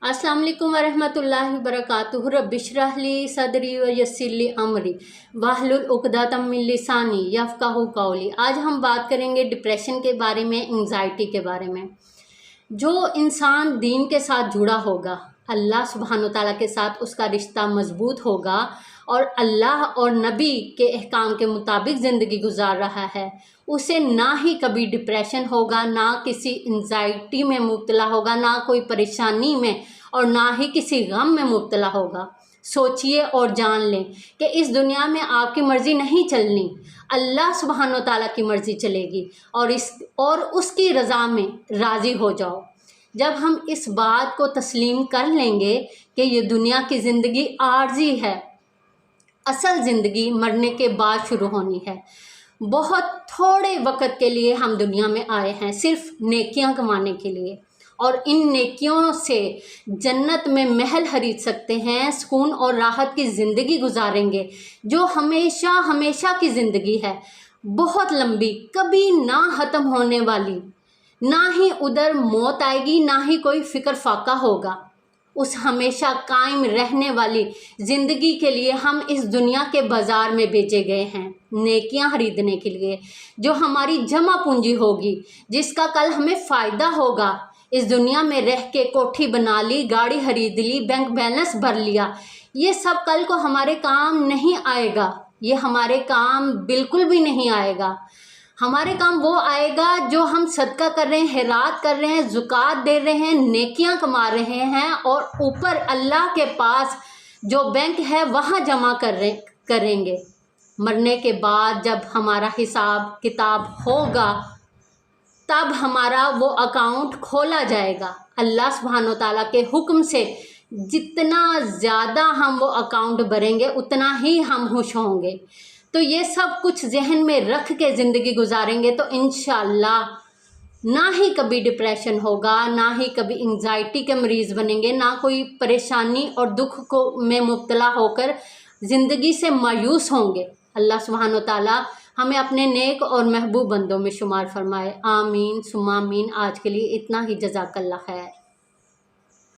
अस्सलाम वालेकुम वरहमतुल्लाहि वबरकातुहू। रब्बि इश्रह ली सदरी व यस्सिर ली अमरी वाहलुल उक़दतम मिन लिसानी यफ़क़हू क़ौली। आज हम बात करेंगे डिप्रेशन के बारे में, एंग्ज़ाइटी के बारे में। जो इंसान दीन के साथ जुड़ा होगा, अल्लाह सुब्हानो ताला के साथ उसका रिश्ता मज़बूत होगा और अल्लाह और नबी के अहकाम के मुताबिक ज़िंदगी गुजार रहा है, उसे ना ही कभी डिप्रेशन होगा, ना किसी एंग्ज़ाइटी में मुब्तला होगा, ना कोई परेशानी में, और ना ही किसी गम में मुब्तला होगा। सोचिए और जान लें कि इस दुनिया में आपकी मर्ज़ी नहीं चलनी, अल्लाह सुब्हानो ताला की मर्ज़ी चलेगी और उसकी रज़ा में राज़ी हो जाओ। जब हम इस बात को तस्लीम कर लेंगे कि ये दुनिया की ज़िंदगी आर्जी है, असल ज़िंदगी मरने के बाद शुरू होनी है। बहुत थोड़े वक़्त के लिए हम दुनिया में आए हैं, सिर्फ़ नेकियां कमाने के लिए, और इन नेकियों से जन्नत में महल खरीद सकते हैं, सुकून और राहत की ज़िंदगी गुजारेंगे जो हमेशा हमेशा की ज़िंदगी है, बहुत लंबी, कभी ना ख़त्म होने वाली। ना ही उधर मौत आएगी, ना ही कोई फ़िक्र फाका होगा। उस हमेशा कायम रहने वाली ज़िंदगी के लिए हम इस दुनिया के बाज़ार में भेजे गए हैं, नेकियां खरीदने के लिए, जो हमारी जमा पूंजी होगी, जिसका कल हमें फ़ायदा होगा। इस दुनिया में रह के कोठी बना ली, गाड़ी खरीद ली, बैंक बैलेंस भर लिया, ये सब कल को हमारे काम नहीं आएगा। ये हमारे काम बिल्कुल भी नहीं आएगा। हमारे काम वो आएगा जो हम सदका कर रहे हैं, खैरात कर रहे हैं, ज़ुकात दे रहे हैं, नेकियां कमा रहे हैं, और ऊपर अल्लाह के पास जो बैंक है वहाँ जमा करेंगे। मरने के बाद जब हमारा हिसाब किताब होगा, तब हमारा वो अकाउंट खोला जाएगा। अल्लाह सुब्हानो ताला के हुक्म से जितना ज़्यादा हम वो अकाउंट भरेंगे, उतना ही हम खुश होंगे। तो ये सब कुछ जहन में रख के ज़िंदगी गुजारेंगे तो इंशाअल्लाह ना ही कभी डिप्रेशन होगा, ना ही कभी एंग्ज़ाइटी के मरीज़ बनेंगे, ना कोई परेशानी और दुख को में मुब्तला होकर ज़िंदगी से मायूस होंगे। अल्लाह सुब्हानो ताला हमें अपने नेक और महबूब बंदों में शुमार फरमाए। आमीन सुम्मा आमीन। आज के लिए इतना ही। जज़ाकल्लाह खैर।